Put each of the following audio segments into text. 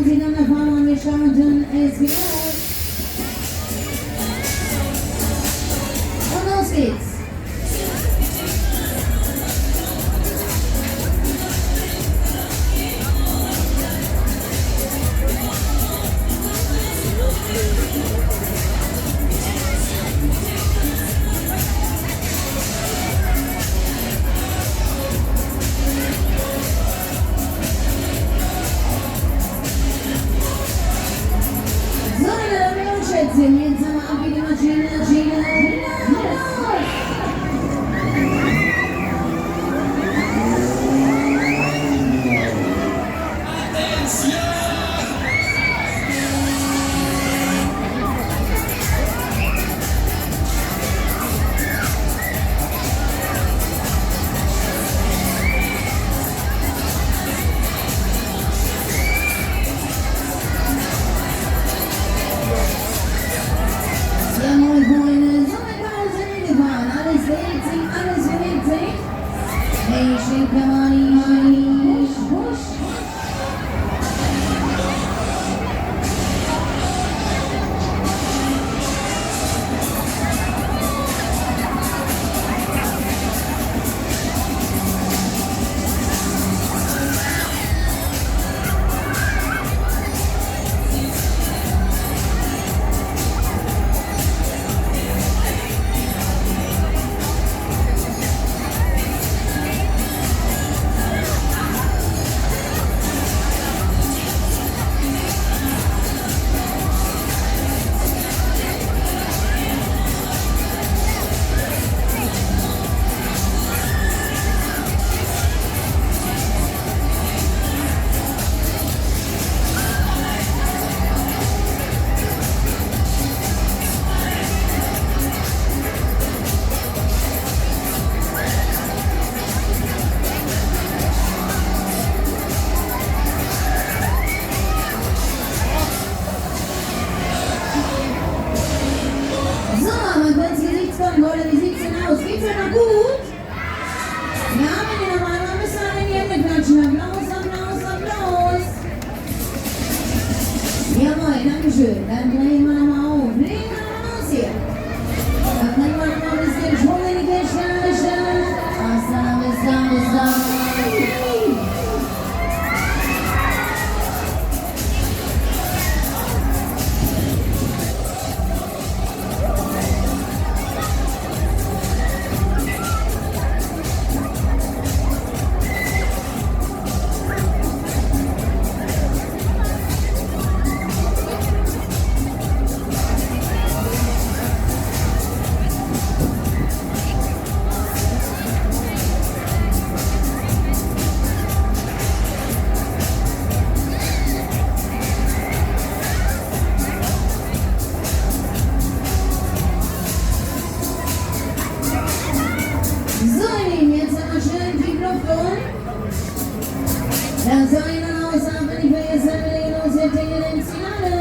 Musik an der Fahne, wir starten, es geht los. Und los geht's. Jetzt haben wir ab wie die Maschine, Dankeschön. Dann drehen wir nochmal auf. Legen wir nochmal los hier. Dann bringen wir nochmal ein bisschen Schwung in die Kiste. Hasta la vista. Dann soll ich dann aussagen, wenn ich vergesse, wir legen uns jetzt in den Finale.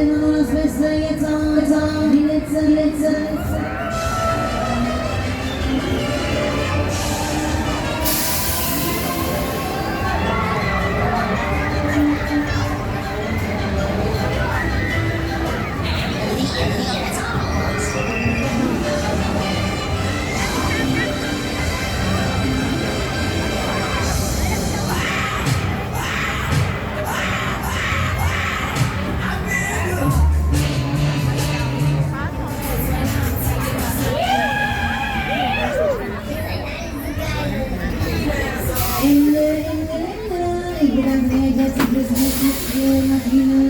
Nur das Beste, jetzt auch die letzte. Ich bedanke mich herzlich fürs Mitspielen.